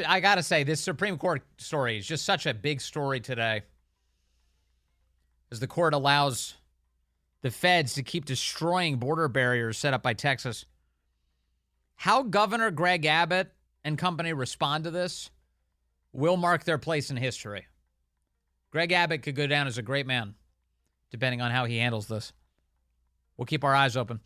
I got to say, this Supreme Court story is just such a big story today as the court allows the feds to keep destroying border barriers set up by Texas. How Governor Greg Abbott and company respond to this will mark their place in history. Greg Abbott could go down as a great man, depending on how he handles this. We'll keep our eyes open.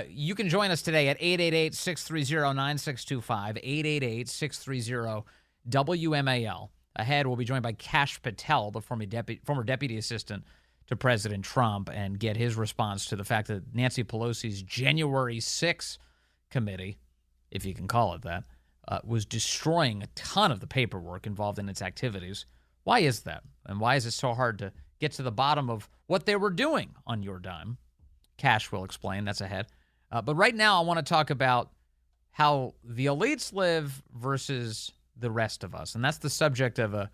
You can join us today at 888-630-9625, 888-630-WMAL. Ahead, we'll be joined by Kash Patel, the former deputy assistant to President Trump, and get his response to the fact that Nancy Pelosi's January 6th committee, if you can call it that, was destroying a ton of the paperwork involved in its activities. Why is that? And why is it so hard to get to the bottom of what they were doing on your dime? Cash will explain. That's ahead. But right now, I want to talk about how the elites live versus the rest of us. And that's the subject of a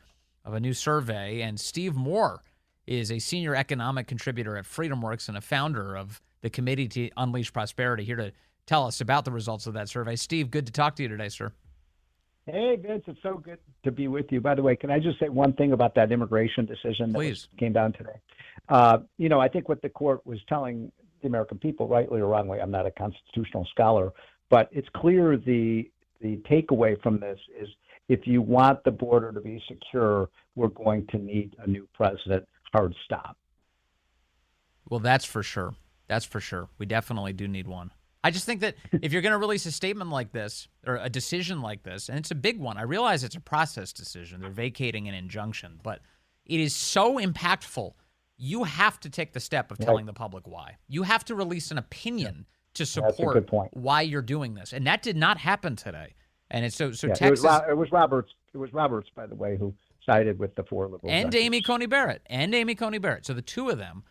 new survey. And Steve Moore is a senior economic contributor at FreedomWorks and a founder of the Committee to Unleash Prosperity, here to tell us about the results of that survey. Steve, good to talk to you today, sir. Hey, Vince, it's so good to be with you. By the way, can I just say one thing about that immigration decision that came down today? I think what the court was telling the American people, rightly or wrongly, I'm not a constitutional scholar, but it's clear the takeaway from this is if you want the border to be secure, we're going to need a new president. Hard stop. Well, that's for sure. That's for sure. We definitely do need one. I just think that if you're going to release a statement like this or a decision like this, and it's a big one, I realize it's a process decision. They're vacating an injunction, but it is so impactful. You have to take the step of telling the public why. You have to release an opinion to support why you're doing this. And that did not happen today. And it's so Texas. It was Roberts. It was Roberts, by the way, who sided with the four liberals. And Amy Coney Barrett. So the two of them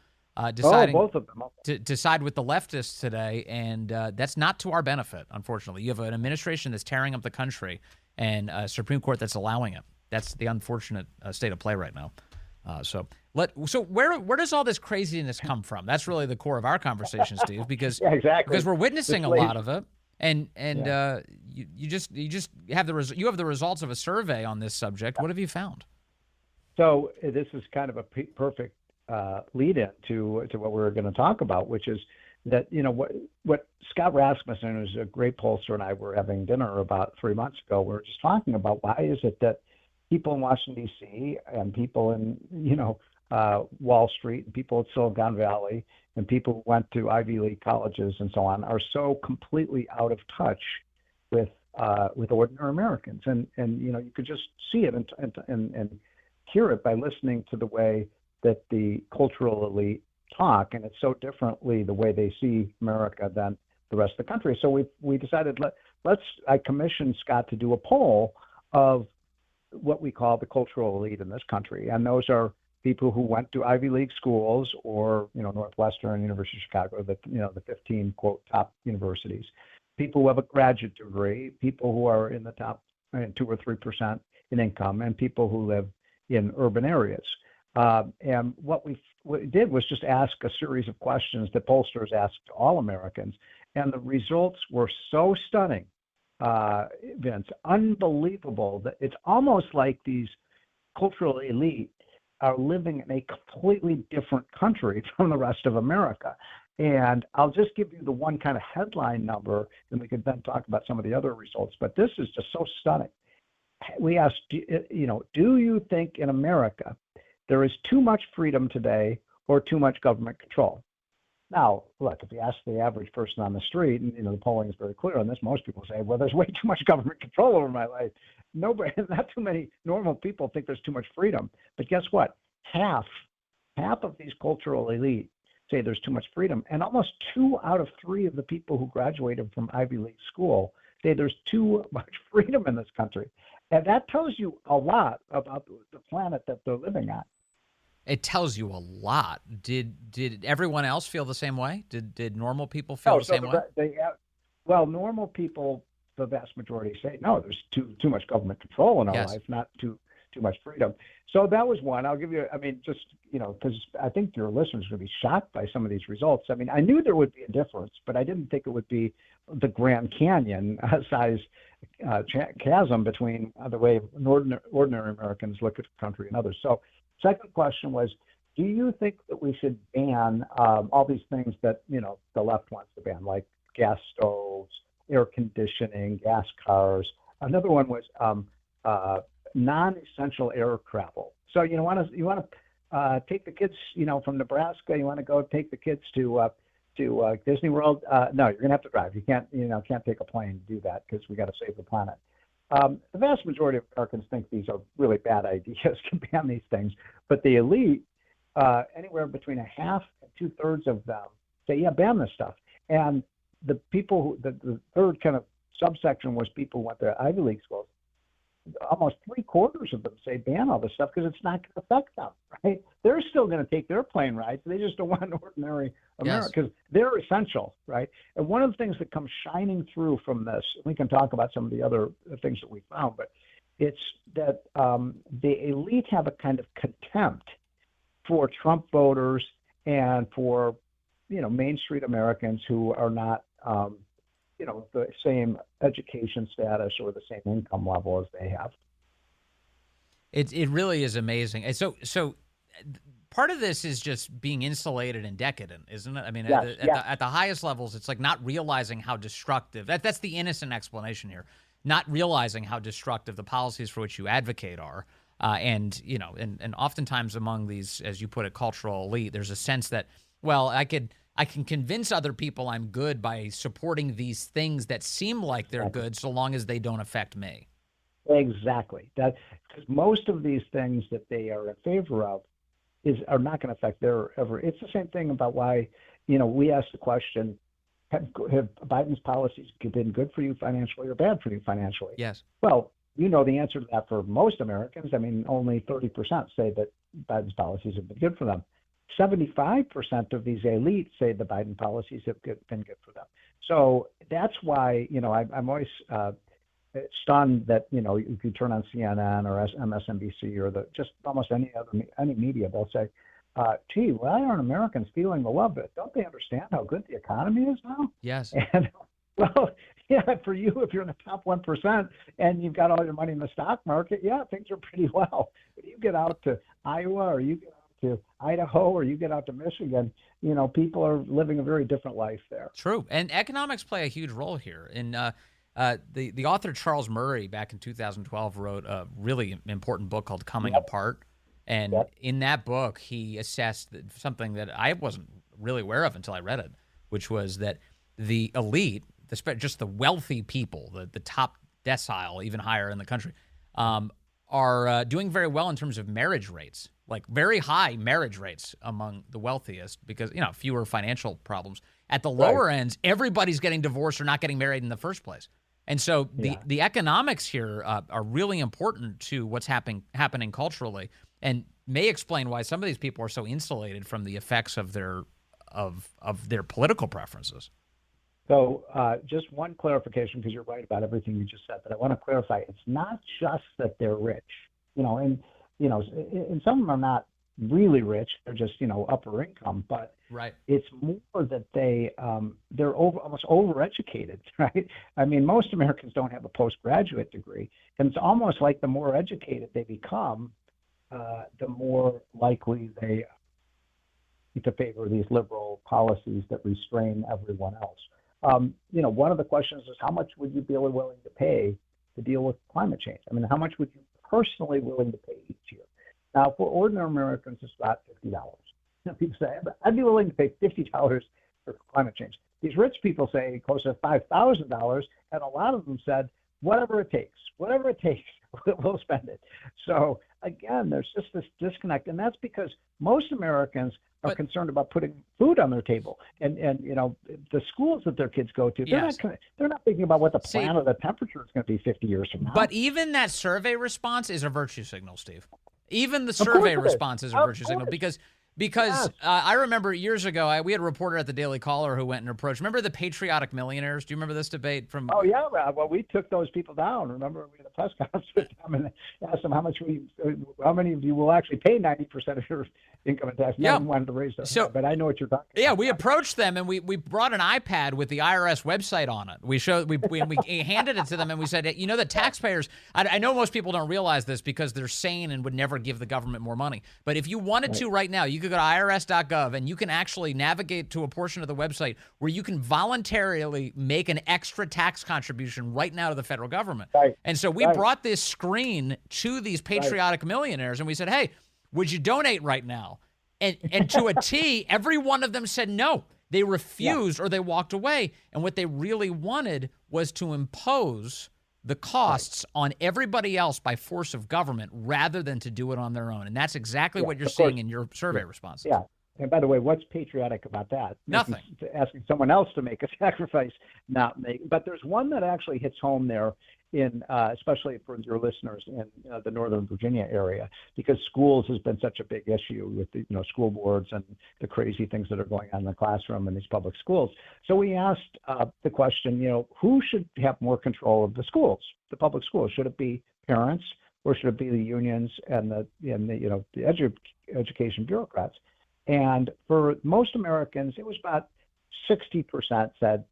deciding both of them. to side with the leftists today. And that's not to our benefit, unfortunately. You have an administration that's tearing up the country and a Supreme Court that's allowing it. That's the unfortunate state of play right now. So where does all this craziness come from? That's really the core of our conversation, Steve, because we're witnessing a lot of it, and you just have the results of a survey on this subject. What have you found? So this is kind of a perfect lead-in to what we're going to talk about, which is that what Scott Rasmussen, who's a great pollster, and I were having dinner about 3 months ago. We were just talking about why is it that people in Washington, D.C. and people in, Wall Street and people at Silicon Valley and people who went to Ivy League colleges and so on are so completely out of touch with ordinary Americans. And you could just see it and hear it by listening to the way that the cultural elite talk. And it's so differently the way they see America than the rest of the country. So we decided I commissioned Scott to do a poll of what we call the cultural elite in this country. And those are people who went to Ivy League schools or, Northwestern, University of Chicago, the 15, quote, top universities, people who have a graduate degree, people who are in the top 2 or 3% in income, and people who live in urban areas. And what we did was just ask a series of questions that pollsters asked all Americans. And the results were so stunning, Vince, unbelievable, that it's almost like these cultural elite are living in a completely different country from the rest of America. And I'll just give you the one kind of headline number, and we can then talk about some of the other results. But this is just so stunning. We asked, do you think in America there is too much freedom today or too much government control? Now, look, if you ask the average person on the street, and the polling is very clear on this, most people say, well, there's way too much government control over my life. Nobody, not too many normal people think there's too much freedom. But guess what? Half of these cultural elite say there's too much freedom. And almost 2 out of 3 of the people who graduated from Ivy League school say there's too much freedom in this country. And that tells you a lot about the planet that they're living on. It tells you a lot. Did everyone else feel the same way? Did normal people feel the same way? Well, normal people, the vast majority say, no, there's too much government control in our life, not too too much freedom. So that was one. I'll give you, I mean, just, because I think your listeners are going to be shocked by some of these results. I mean, I knew there would be a difference, but I didn't think it would be the Grand Canyon size chasm between the way ordinary Americans look at the country and others. So second question was, do you think that we should ban all these things that, the left wants to ban, like gas stoves, air conditioning, gas cars? Another one was non-essential air travel. So you want to take the kids, from Nebraska. You want to go take the kids to Disney World? No, you're going to have to drive. You can't take a plane to do that because we got to save the planet. The vast majority of Americans think these are really bad ideas to ban these things, but the elite, anywhere between a half and 2/3 of them say, yeah, ban this stuff. And the people the third kind of subsection was people who went to Ivy League schools. Almost 3/4 of them say ban all this stuff because it's not going to affect them, right? They're still going to take their plane rides. They just don't want ordinary America because they're essential, right? And one of the things that comes shining through from this, we can talk about some of the other things that we found, but it's that the elite have a kind of contempt for Trump voters and for, Main Street Americans who are not, the same education status or the same income level as they have. It really is amazing. And so part of this is just being insulated and decadent, isn't it? I mean, at the highest levels, it's like not realizing how destructive. That's the innocent explanation here. Not realizing how destructive the policies for which you advocate are. And oftentimes among these, as you put it, cultural elite, there's a sense that, well, I can convince other people I'm good by supporting these things that seem like they're good so long as they don't affect me. Exactly. Because most of these things that they are in favor of are not going to affect their ever. It's the same thing about why, we ask the question, have Biden's policies been good for you financially or bad for you financially? Yes. Well, the answer to that for most Americans. I mean, only 30% say that Biden's policies have been good for them. 75% of these elites say the Biden policies have been good for them. So that's why, I'm always stunned that, if you turn on CNN or MSNBC or just almost any media, they'll say, gee, why aren't Americans feeling the love? Don't they understand how good the economy is now? Yes. And, well, yeah, for you, if you're in the top 1% and you've got all your money in the stock market, yeah, things are pretty well. But you get out to Iowa or you get out to Idaho or you get out to Michigan, people are living a very different life there. True. And economics play a huge role here. And the author Charles Murray back in 2012 wrote a really important book called Coming Apart. And in that book, he assessed something that I wasn't really aware of until I read it, which was that the elite, just the wealthy people, the top decile, even higher in the country, are doing very well in terms of marriage rates, like very high marriage rates among the wealthiest because, fewer financial problems. At the lower ends, everybody's getting divorced or not getting married in the first place. And so the economics here are really important to what's happening culturally and may explain why some of these people are so insulated from the effects of their political preferences. So just one clarification, because you're right about everything you just said, but I want to clarify. It's not just that they're rich, and some of them are not really rich. They're just, upper income, but it's more that they're almost overeducated, right? I mean, most Americans don't have a postgraduate degree. And it's almost like the more educated they become, the more likely they to favor these liberal policies that restrain everyone else. One of the questions is how much would you be willing to pay to deal with climate change? I mean, how much would you personally willing to pay each year? Now, for ordinary Americans, it's about $50. People say, I'd be willing to pay $50 for climate change. These rich people say close to $5,000, and a lot of them said, whatever it takes, we'll spend it. So again, there's just this disconnect, and that's because most Americans are concerned about putting food on their table, and the schools that their kids go to, they're not thinking about what the planet or the temperature is going to be 50 years from now. But even that survey response is a virtue signal, Steve. Even the survey response is a virtue signal because Because I remember years ago, we had a reporter at the Daily Caller who went and approached. Remember the patriotic millionaires? Do you remember this debate from? Oh yeah, well we took those people down. Remember we had a press conference with them and asked them how many of you will actually pay 90% of your income and tax. No one wanted to raise that. But I know what you're talking about. Yeah, we approached them and we brought an iPad with the IRS website on it. We handed it to them and we said, you know, the taxpayers. I know most people don't realize this because they're sane and would never give the government more money. But if you wanted to right now, you could go to irs.gov and you can actually navigate to a portion of the website where you can voluntarily make an extra tax contribution right now to the federal government. Right. And so we brought this screen to these patriotic millionaires and we said, hey, would you donate right now? And to a T, every one of them said no. They refused or they walked away. And what they really wanted was to impose the costs on everybody else by force of government rather than to do it on their own. And that's exactly what you're seeing in your survey responses. Yeah. And by the way, what's patriotic about that? Nothing. Asking someone else to make a sacrifice, not make. But there's one that actually hits home there, especially for your listeners in the Northern Virginia area, because schools has been such a big issue with the school boards and the crazy things that are going on in the classroom in these public schools. So we asked the question, who should have more control of the schools, the public schools? Should it be parents or should it be the unions and the education bureaucrats? And for most Americans, it was about 60% said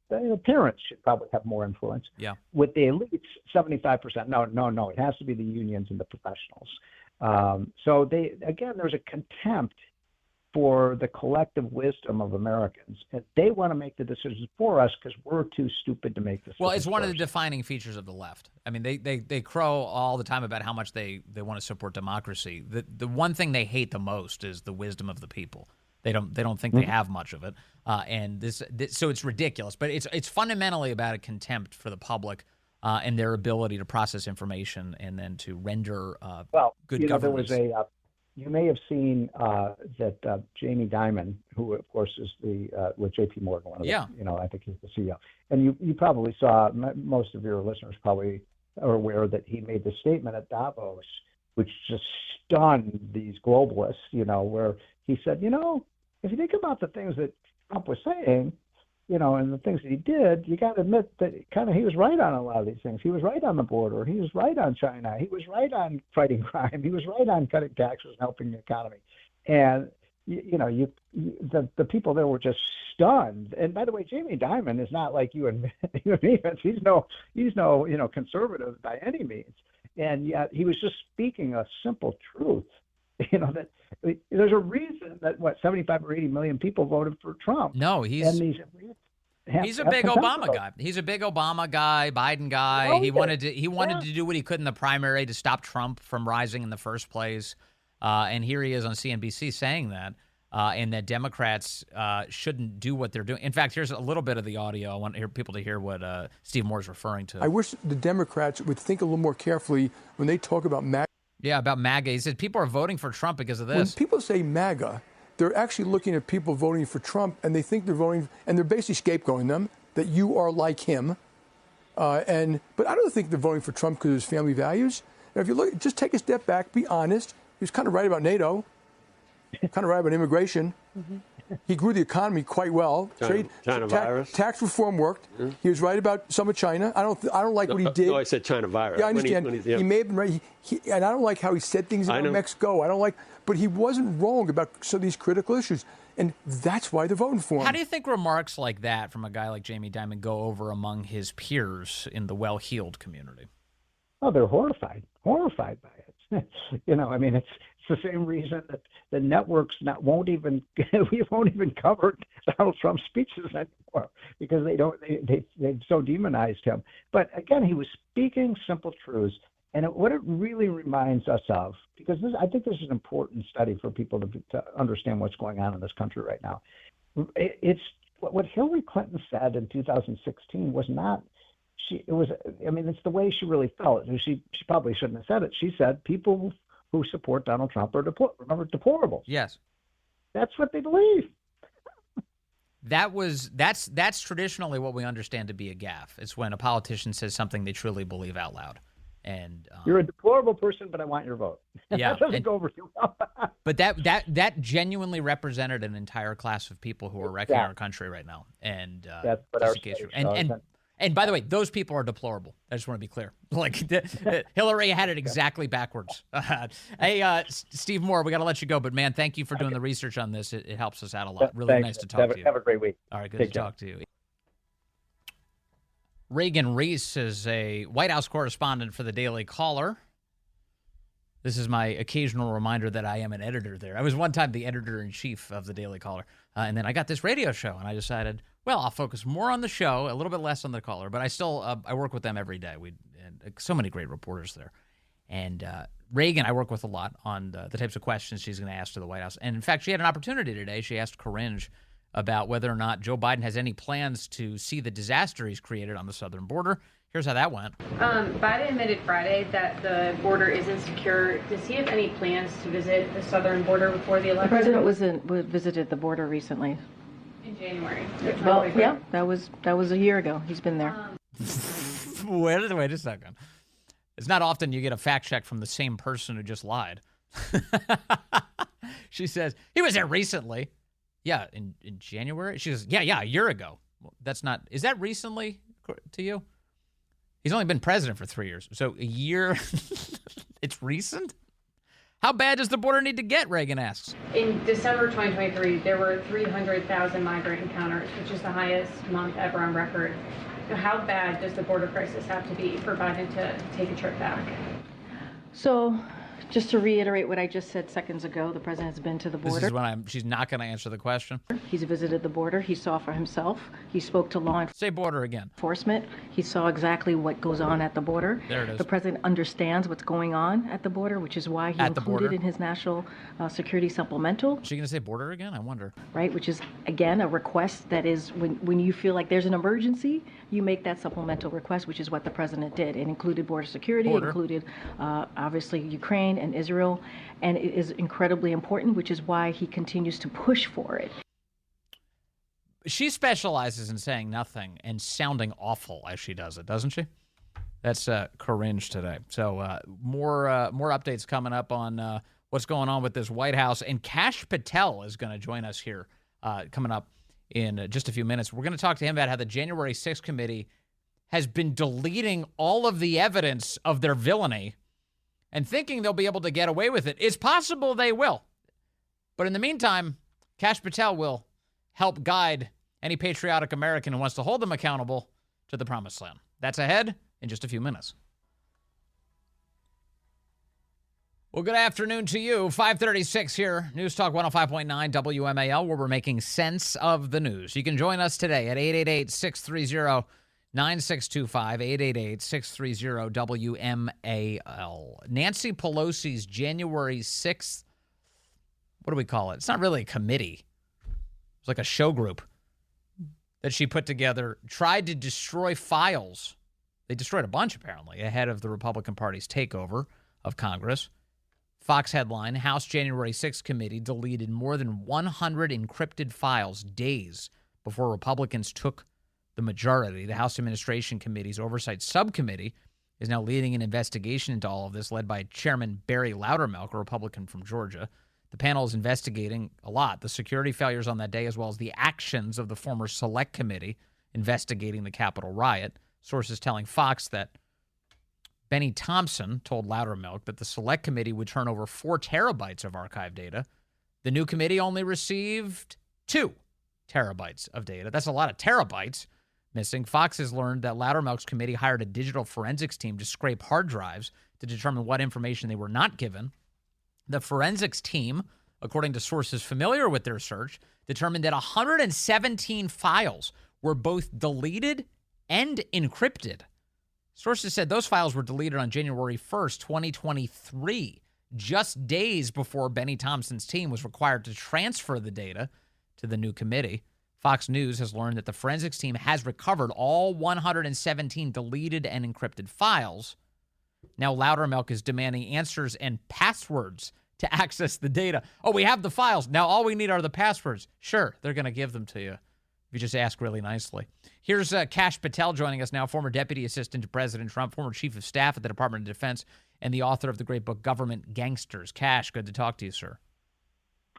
parents should probably have more influence. Yeah. With the elites, 75%, no, it has to be the unions and the professionals. So there's a contempt for the collective wisdom of Americans. And they want to make the decisions for us because we're too stupid to make decisions. Well, it's one of the defining features of the left. I mean, they crow all the time about how much they want to support democracy. The one thing they hate the most is the wisdom of the people. They don't think they have much of it. So it's ridiculous. But it's fundamentally about a contempt for the public and their ability to process information and then to render good governance. There was you may have seen that Jamie Dimon, who of course is with J.P. Morgan, I think he's the CEO. And you probably saw, most of your listeners probably are aware that he made the statement at Davos, which just stunned these globalists, where he said, if you think about the things that Trump was saying, and the things that he did, you got to admit that he was right on a lot of these things. He was right on the border. He was right on China. He was right on fighting crime. He was right on cutting taxes and helping the economy. And the people there were just stunned. And by the way, Jamie Dimon is not like you and me. He's no conservative by any means. And yet he was just speaking a simple truth. That there's a reason that 75 or 80 million people voted for Trump. No, he's a big Obama guy. He's a big Obama guy, Biden guy. He wanted to do what he could in the primary to stop Trump from rising in the first place. And here he is on CNBC saying that, and that Democrats shouldn't do what they're doing. In fact, here's a little bit of the audio. I want people to hear what Steve Moore is referring to. I wish the Democrats would think a little more carefully when they talk about MAGA. Yeah, about MAGA. He said people are voting for Trump because of this. When people say MAGA, they're actually looking at people voting for Trump, and they think they're voting, and they're basically scapegoating them, that you are like him. But I don't think they're voting for Trump because of his family values. And if you look, just take a step back, be honest. He was kind of right about NATO, kind of right about immigration. Mm-hmm. He grew the economy quite well. China virus. Tax reform worked. Mm-hmm. He was right about some of China. I don't like what he did. No, I said China virus. Yeah, I understand. He may have been right. And I don't like how he said things about Mexico. But he wasn't wrong about some of these critical issues. And that's why they're voting for him. How do you think remarks like that from a guy like Jamie Dimon go over among his peers in the well-heeled community? Oh, they're horrified by it. It's the same reason that the networks we won't even cover Donald Trump's speeches anymore because they've so demonized him. But again, he was speaking simple truths, and what it really reminds us of, because I think this is an important study for people to understand what's going on in this country right now. It's what Hillary Clinton said in 2016 was not. It's the way she really felt. She probably shouldn't have said it. She said people who support Donald Trump are deplorables. Yes. That's what they believe. That's traditionally what we understand to be a gaffe. It's when a politician says something they truly believe out loud. And you're a deplorable person, but I want your vote. Yeah, that doesn't go over too well. But that genuinely represented an entire class of people who are wrecking our country right now. And that's what our study shows. And by the way, those people are deplorable. I just want to be clear. Like Hillary had it exactly backwards. Hey, Steve Moore, we got to let you go. But man, thank you for doing the research on this. It helps us out a lot. Really nice to talk to you. Have a great week. All right, good to talk to you. Reagan Reese is a White House correspondent for the Daily Caller. This is my occasional reminder that I am an editor there. I was one time the editor-in-chief of the Daily Caller, and then I got this radio show, and I decided, well, I'll focus more on the show, a little bit less on the Caller, but I still I work with them every day. And so many great reporters there. And Reagan, I work with a lot on the types of questions she's going to ask to the White House. And in fact, she had an opportunity today. She asked Corinne about whether or not Joe Biden has any plans to see the disaster he's created on the southern border. Here's how that went. Biden admitted Friday that the border isn't secure. Does he have any plans to visit the southern border before the election? The president visited the border recently. In January. Well, yeah, that was a year ago. He's been there. Wait a second. It's not often you get a fact check from the same person who just lied. She says, he was there recently. Yeah, in January? She says, yeah, a year ago. Well, that's not, is that recently to you? He's only been president for 3 years. So a year, it's recent? How bad does the border need to get, Reagan asks. In December 2023, there were 300,000 migrant encounters, which is the highest month ever on record. So how bad does the border crisis have to be for Biden to take a trip back? So, just to reiterate what I just said seconds ago, the president has been to the border. This is when she's not going to answer the question. He's visited the border. He saw for himself. He spoke to law Say border again. enforcement. He saw exactly what goes on at the border. There it is. The president understands what's going on at the border, which is why he included in his national security supplemental. Is she going to say border again? I wonder. Right, which is, again, a request that is when you feel like there's an emergency, you make that supplemental request, which is what the president did. It included border security, it included obviously Ukraine and Israel, and it is incredibly important, which is why he continues to push for it. She specializes in saying nothing and sounding awful as she does it, doesn't she? That's Corinne today. So more updates coming up on what's going on with this White House. And Kash Patel is going to join us here coming up in just a few minutes. We're going to talk to him about how the January 6th committee has been deleting all of the evidence of their villainy and thinking they'll be able to get away with it. It's possible they will. But in the meantime, Kash Patel will help guide any patriotic American who wants to hold them accountable to the promised land. That's ahead in just a few minutes. Well, good afternoon to you. 5:36 here, News Talk 105.9 WMAL, where we're making sense of the news. You can join us today at 888-630-9625, 888-630-WMAL. Nancy Pelosi's January 6th, what do we call it? It's not really a committee. It's like a show group that she put together, tried to destroy files. They destroyed a bunch, apparently, ahead of the Republican Party's takeover of Congress. Fox headline, House January 6th committee deleted more than 100 encrypted files days before Republicans took the majority. The House Administration Committee's Oversight Subcommittee is now leading an investigation into all of this, led by Chairman Barry Loudermilk, a Republican from Georgia. The panel is investigating a lot, the security failures on that day, as well as the actions of the former Select Committee investigating the Capitol riot. Sources telling Fox that Benny Thompson told Loudermilk that the Select Committee would turn over 4 terabytes of archive data. The new committee only received 2 terabytes of data. That's a lot of terabytes missing. Fox has learned that Loudermilk's committee hired a digital forensics team to scrape hard drives to determine what information they were not given. The forensics team, according to sources familiar with their search, determined that 117 files were both deleted and encrypted. Sources said those files were deleted on January 1st, 2023, just days before Benny Thompson's team was required to transfer the data to the new committee. Fox News has learned that the forensics team has recovered all 117 deleted and encrypted files. Now Loudermilk is demanding answers and passwords to access the data. Oh, we have the files. Now all we need are the passwords. Sure, they're going to give them to you you just ask really nicely. Here's Kash Patel joining us now, former deputy assistant to President Trump, former chief of staff at the Department of Defense, and the author of the great book, Government Gangsters. Kash, good to talk to you, sir.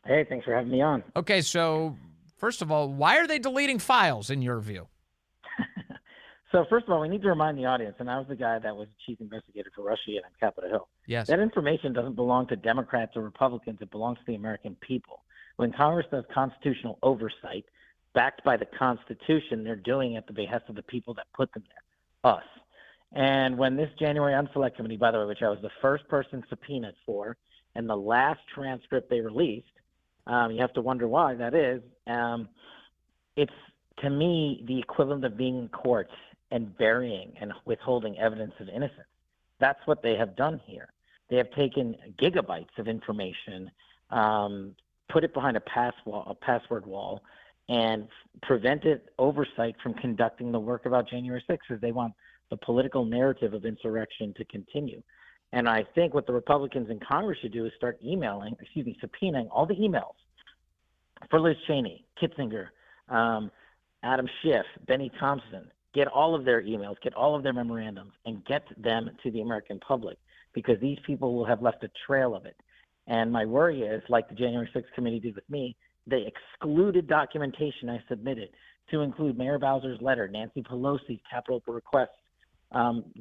Hey, thanks for having me on. Okay, so first of all, why are they deleting files in your view? So first of all, we need to remind the audience, and I was the guy that was chief investigator for Russiagate on Capitol Hill. Yes. That information doesn't belong to Democrats or Republicans. It belongs to the American people. When Congress does constitutional oversight, backed by the Constitution, they're doing it at the behest of the people that put them there, us. And when this January Unselect Committee, by the way, which I was the first person subpoenaed for, and the last transcript they released, you have to wonder why that is. It's, to me, the equivalent of being in court and burying and withholding evidence of innocence. That's what they have done here. They have taken gigabytes of information, put it behind a password wall, and prevented oversight from conducting the work about January 6th, because they want the political narrative of insurrection to continue. And I think what the Republicans in Congress should do is start subpoenaing all the emails for Liz Cheney, Kitzinger, Adam Schiff, Benny Thompson. Get all of their emails, get all of their memorandums, and get them to the American public, because these people will have left a trail of it. And my worry is, like the January 6th committee did with me, they excluded documentation I submitted to include Mayor Bowser's letter, Nancy Pelosi's Capitol request,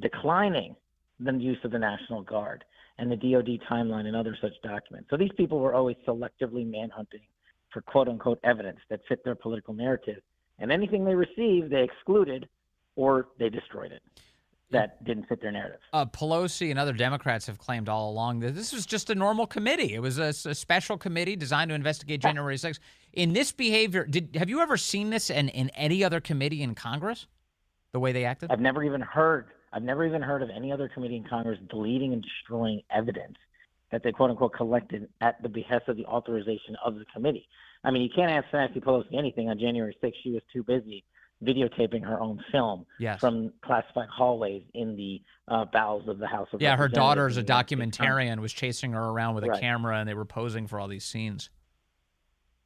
declining the use of the National Guard, and the DOD timeline and other such documents. So these people were always selectively manhunting for quote-unquote evidence that fit their political narrative. And anything they received, they excluded or they destroyed it that didn't fit their narrative. Pelosi and other Democrats have claimed all along that this was just a normal committee. It was a special committee designed to investigate January 6th. In this behavior, have you ever seen this in any other committee in Congress, the way they acted? I've never even heard of any other committee in Congress deleting and destroying evidence that they quote-unquote collected at the behest of the authorization of the committee. I mean, you can't ask Nancy Pelosi anything. On January 6th, she was too busy videotaping her own film from classified hallways in the bowels of the House of Representatives. Yeah, her daughter's a documentarian, was chasing her around with a camera, and they were posing for all these scenes.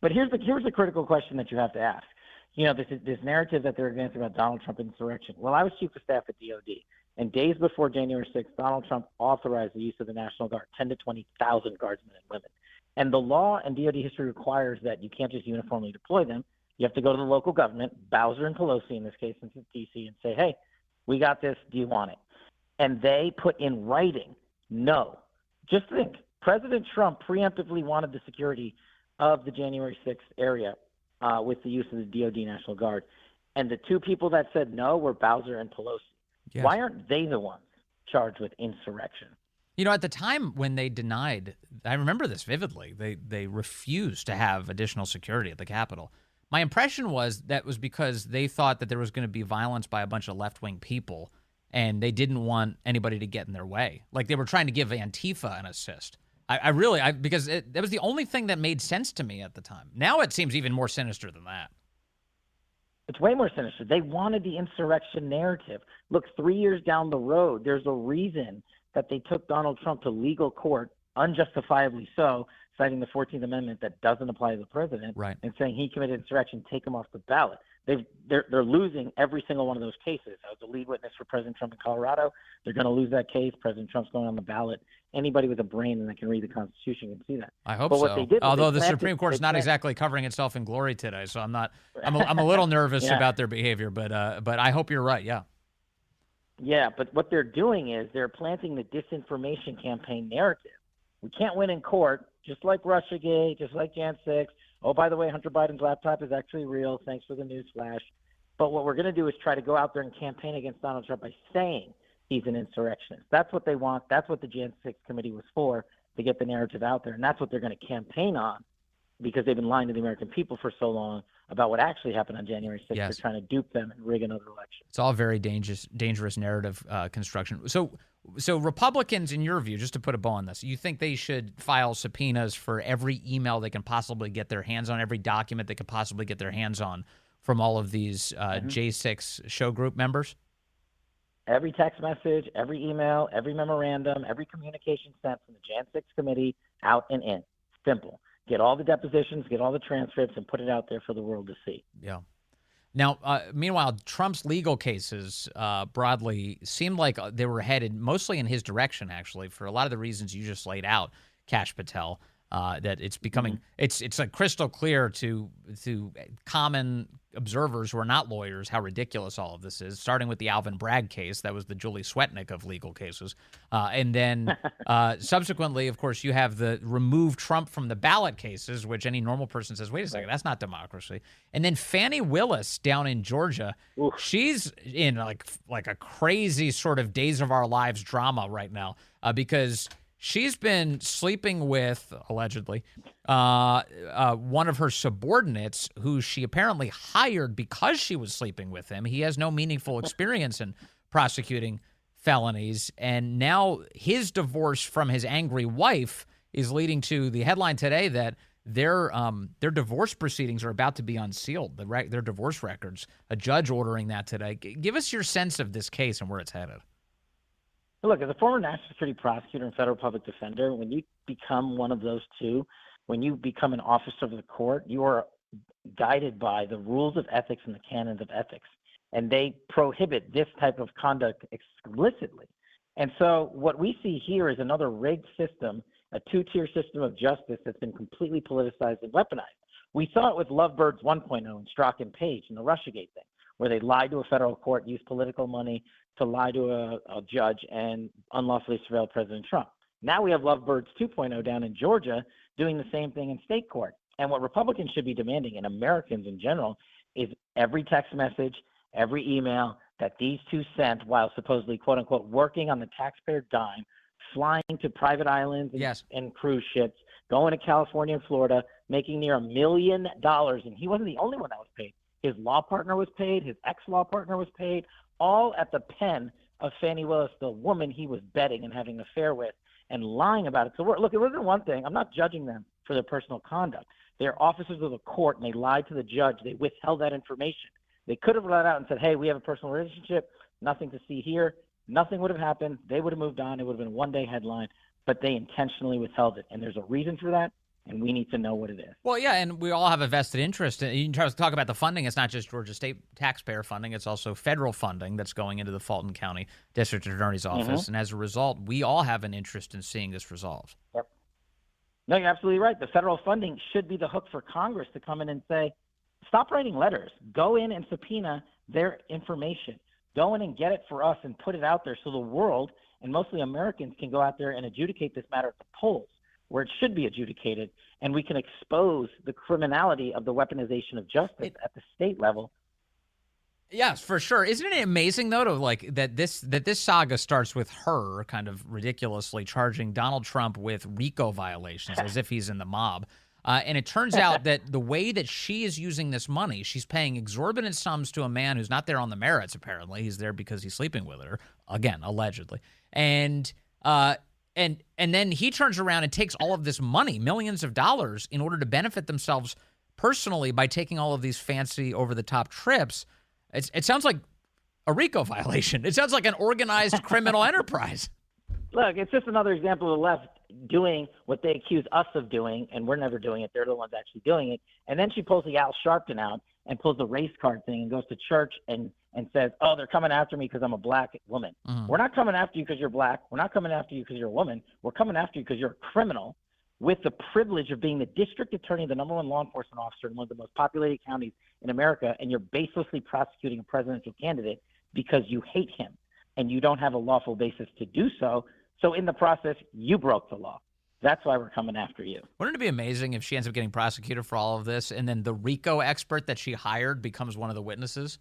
But here's the critical question that you have to ask. You know, this narrative that they're advancing about Donald Trump insurrection. Well, I was chief of staff at DOD, and days before January 6th, Donald Trump authorized the use of the National Guard, 10 to 20,000 guardsmen and women. And the law and DOD history requires that you can't just uniformly deploy them. You have to go to the local government, Bowser and Pelosi in this case, in D.C., and say, hey, we got this. Do you want it? And they put in writing, no. Just think, President Trump preemptively wanted the security of the January 6th area with the use of the DOD National Guard. And the two people that said no were Bowser and Pelosi. Yes. Why aren't they the ones charged with insurrection? You know, at the time when they denied, I remember this vividly, they refused to have additional security at the Capitol. My impression was that was because they thought that there was going to be violence by a bunch of left-wing people, and they didn't want anybody to get in their way. Like they were trying to give Antifa an assist. Because that was the only thing that made sense to me at the time. Now it seems even more sinister than that. It's way more sinister. They wanted the insurrection narrative. Look, 3 years down the road, there's a reason that they took Donald Trump to legal court, unjustifiably so, citing the 14th Amendment that doesn't apply to the president, and saying he committed insurrection, take him off the ballot. They're losing every single one of those cases. I was the lead witness for President Trump in Colorado. They're going to lose that case. President Trump's going on the ballot. Anybody with a brain that can read the Constitution can see that. I hope so. Although the Supreme Court's not exactly covering itself in glory today, so I'm a little nervous about their behavior. But I hope you're right. Yeah. Yeah, but what they're doing is they're planting the disinformation campaign narrative. We can't win in court, just like Russiagate, just like Jan 6. Oh, by the way, Hunter Biden's laptop is actually real. Thanks for the news flash. But what we're going to do is try to go out there and campaign against Donald Trump by saying he's an insurrectionist. That's what they want. That's what the Jan 6 committee was for, to get the narrative out there. And that's what they're going to campaign on, because they've been lying to the American people for so long about what actually happened on January 6th. Yes. They're trying to dupe them and rig another election. It's all very dangerous narrative construction. So Republicans, in your view, just to put a bow on this, you think they should file subpoenas for every email they can possibly get their hands on, every document they could possibly get their hands on from all of these J6 show group members? Every text message, every email, every memorandum, every communication sent from the Jan 6 committee out and in. Simple. Get all the depositions, get all the transcripts, and put it out there for the world to see. Yeah. Now, meanwhile, Trump's legal cases broadly seemed like they were headed mostly in his direction, actually, for a lot of the reasons you just laid out, Kash Patel. That it's becoming it's like crystal clear to common observers who are not lawyers how ridiculous all of this is, starting with the Alvin Bragg case. That was the Julie Swetnick of legal cases. And then subsequently, of course, you have the remove Trump from the ballot cases, which any normal person says, wait a second, that's not democracy. And then Fanni Willis down in Georgia, she's in like a crazy sort of Days of Our Lives drama right now because she's been sleeping with, allegedly, one of her subordinates who she apparently hired because she was sleeping with him. He has no meaningful experience in prosecuting felonies. And now his divorce from his angry wife is leading to the headline today that their divorce proceedings are about to be unsealed, their divorce records. A judge ordering that today. Give us your sense of this case and where it's headed. Look, as a former national security prosecutor and federal public defender, when you become one of those two, when you become an officer of the court, you are guided by the rules of ethics and the canons of ethics. And they prohibit this type of conduct explicitly. And so what we see here is another rigged system, a two-tier system of justice that's been completely politicized and weaponized. We saw it with Lovebirds 1.0 and Strzok and Page and the Russiagate thing, where they lied to a federal court, used political money to lie to a judge and unlawfully surveil President Trump. Now we have Lovebirds 2.0 down in Georgia doing the same thing in state court. And what Republicans should be demanding, and Americans in general, is every text message, every email that these two sent while supposedly, quote unquote, working on the taxpayer dime, flying to private islands and cruise ships, going to California and Florida, making near $1 million. And he wasn't the only one that was paid. His law partner was paid. His ex-law partner was paid, all at the pen of Fanni Willis, the woman he was betting and having an affair with, and lying about it. So, look, it wasn't one thing. I'm not judging them for their personal conduct. They're officers of the court, and they lied to the judge. They withheld that information. They could have let out and said, hey, we have a personal relationship, nothing to see here. Nothing would have happened. They would have moved on. It would have been a one-day headline, but they intentionally withheld it, and there's a reason for that. And we need to know what it is. Well, yeah, and we all have a vested interest. You can talk about the funding. It's not just Georgia State taxpayer funding. It's also federal funding that's going into the Fulton County District Attorney's Office. And as a result, we all have an interest in seeing this resolved. Yep. No, you're absolutely right. The federal funding should be the hook for Congress to come in and say, stop writing letters. Go in and subpoena their information. Go in and get it for us and put it out there so the world, and mostly Americans, can go out there and adjudicate this matter at the polls, where it should be adjudicated, and we can expose the criminality of the weaponization of justice at the state level. Yes, for sure. Isn't it amazing, though, that this saga starts with her kind of ridiculously charging Donald Trump with RICO violations as if he's in the mob. And it turns out that the way that she is using this money, she's paying exorbitant sums to a man who's not there on the merits, apparently. He's there because he's sleeping with her, again, allegedly. And then he turns around and takes all of this money, millions of dollars, in order to benefit themselves personally by taking all of these fancy over-the-top trips. It sounds like a RICO violation. It sounds like an organized criminal enterprise. Look, it's just another example of the left doing what they accuse us of doing, and we're never doing it. They're the ones actually doing it. And then she pulls the Al Sharpton out and pulls the race card thing and goes to church and says, oh, they're coming after me because I'm a black woman. We're not coming after you because you're black. We're not coming after you because you're a woman. We're coming after you because you're a criminal with the privilege of being the district attorney, the number one law enforcement officer in one of the most populated counties in America, and you're baselessly prosecuting a presidential candidate because you hate him and you don't have a lawful basis to do so. So in the process, you broke the law. That's why we're coming after you. Wouldn't it be amazing if she ends up getting prosecuted for all of this, and then the RICO expert that she hired becomes one of the witnesses?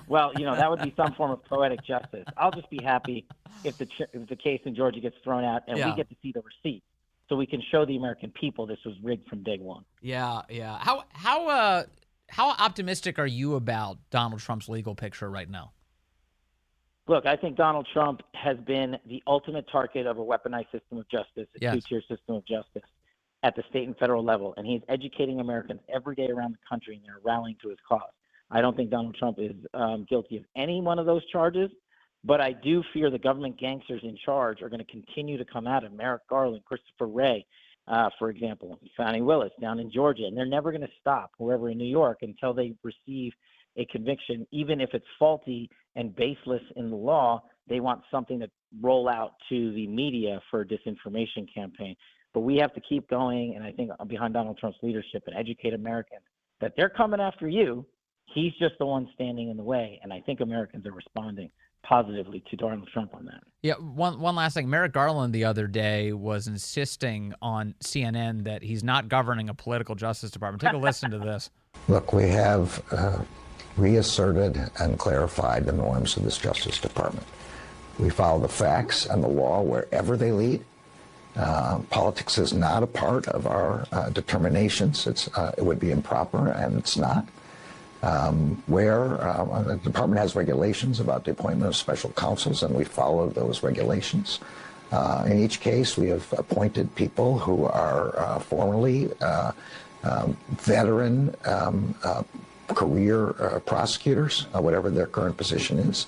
Well, that would be some form of poetic justice. I'll just be happy if the case in Georgia gets thrown out and we get to see the receipt, so we can show the American people this was rigged from day one. Yeah. How optimistic are you about Donald Trump's legal picture right now? Look, I think Donald Trump has been the ultimate target of a weaponized system of justice, a two-tier system of justice at the state and federal level, and he's educating Americans every day around the country, and they're rallying to his cause. I don't think Donald Trump is guilty of any one of those charges, but I do fear the government gangsters in charge are going to continue to come at him, Merrick Garland, Christopher Wray, for example, Fanni Willis down in Georgia, and they're never going to stop, whoever in New York, until they receive a conviction, even if it's faulty and baseless in the law. They want something to roll out to the media for a disinformation campaign. But we have to keep going, and I think behind Donald Trump's leadership, and educate Americans that they're coming after you. He's just the one standing in the way, and I think Americans are responding positively to Donald Trump on that. Yeah, one last thing. Merrick Garland the other day was insisting on CNN that he's not governing a political justice department. Take a listen to this. Look, we have reasserted and clarified the norms of this Justice Department. We follow the facts and the law wherever they lead. Politics is not a part of our determinations. It would be improper, and it's not. The department has regulations about the appointment of special counsels, and we follow those regulations. In each case, we have appointed people who are formerly veteran career prosecutors, whatever their current position is.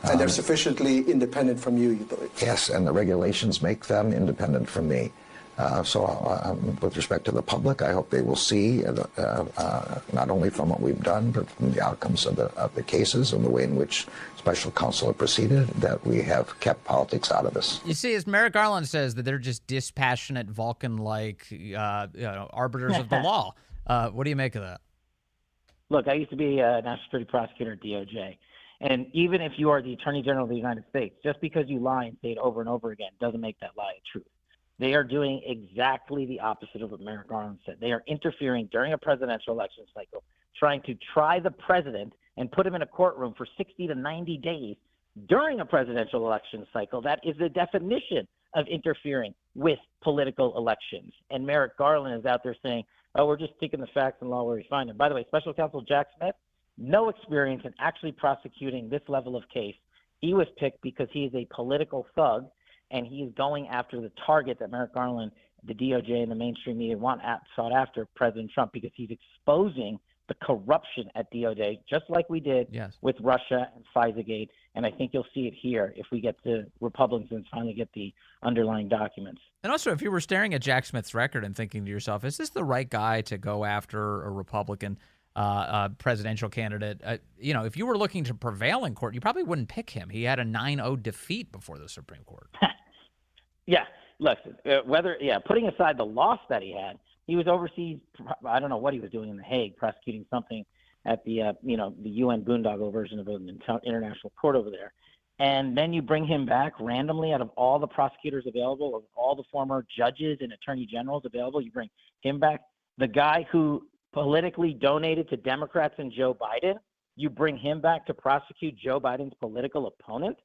And they're sufficiently independent from you believe? Yes, and the regulations make them independent from me. With respect to the public, I hope they will see not only from what we've done, but from the outcomes of the cases and the way in which special counsel have proceeded, that we have kept politics out of this. You see, as Merrick Garland says, that they're just dispassionate, Vulcan-like arbiters of the law. What do you make of that? Look, I used to be a national security prosecutor at DOJ. And even if you are the Attorney General of the United States, just because you lie and say it over and over again doesn't make that lie a truth. They are doing exactly the opposite of what Merrick Garland said. They are interfering during a presidential election cycle, trying to try the president and put him in a courtroom for 60 to 90 days during a presidential election cycle. That is the definition of interfering with political elections. And Merrick Garland is out there saying, oh, we're just taking the facts and law where we find them. By the way, Special Counsel Jack Smith, no experience in actually prosecuting this level of case. He was picked because he is a political thug, and he is going after the target that Merrick Garland, the DOJ, and the mainstream media sought after, President Trump, because he's exposing the corruption at DOJ, just like we did with Russia and FISA-Gate. And I think you'll see it here if we get the Republicans finally get the underlying documents. And also, if you were staring at Jack Smith's record and thinking to yourself, is this the right guy to go after a Republican presidential candidate? If you were looking to prevail in court, you probably wouldn't pick him. He had a 9-0 defeat before the Supreme Court. Yeah, listen, putting aside the loss that he had, he was overseas. I don't know what he was doing in The Hague, prosecuting something at the UN boondoggle version of an international court over there. And then you bring him back randomly out of all the prosecutors available, of all the former judges and attorney generals available. You bring him back, the guy who politically donated to Democrats and Joe Biden. You bring him back to prosecute Joe Biden's political opponent.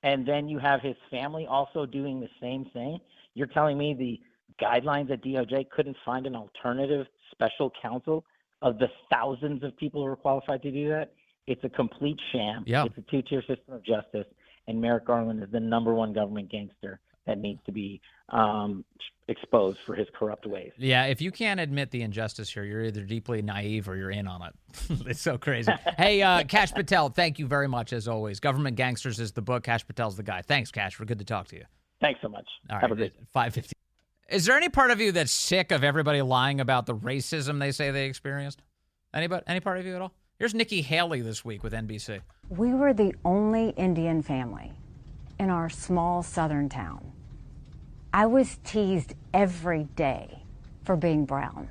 And then you have his family also doing the same thing. You're telling me the guidelines at DOJ couldn't find an alternative special counsel of the thousands of people who are qualified to do that? It's a complete sham. Yeah. It's a two-tier system of justice. And Merrick Garland is the number one government gangster that needs to be exposed for his corrupt ways. Yeah, if you can't admit the injustice here, you're either deeply naive or you're in on it. It's so crazy. Hey, Kash Patel, thank you very much, as always. Government Gangsters is the book. Kash Patel's the guy. Thanks, Kash. We're good to talk to you. Thanks so much. All right, have a great 5:50. Is there any part of you that's sick of everybody lying about the racism they say they experienced? Anybody? Any part of you at all? Here's Nikki Haley this week with NBC. We were the only Indian family in our small southern town. I was teased every day for being brown.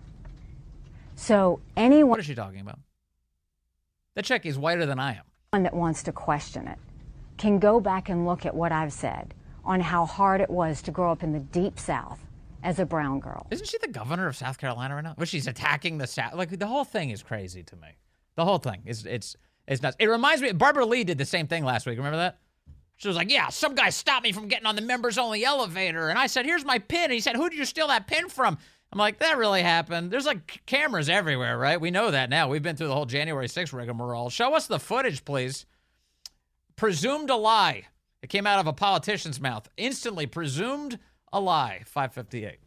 So anyone... What is she talking about? That chick is whiter than I am. That wants to question it can go back and look at what I've said on how hard it was to grow up in the deep South as a brown girl. Isn't she the governor of South Carolina right now? Well, she's attacking the South. Like, the whole thing is crazy to me. The whole thing is it's nuts. It reminds me, Barbara Lee did the same thing last week. Remember that? She was like, yeah, some guy stopped me from getting on the members-only elevator. And I said, here's my pin. And he said, who did you steal that pin from? I'm like, that really happened. There's like cameras everywhere, right? We know that now. We've been through the whole January 6th rigmarole. Show us the footage, please. Presumed a lie. It came out of a politician's mouth. Instantly presumed a lie. 5:58.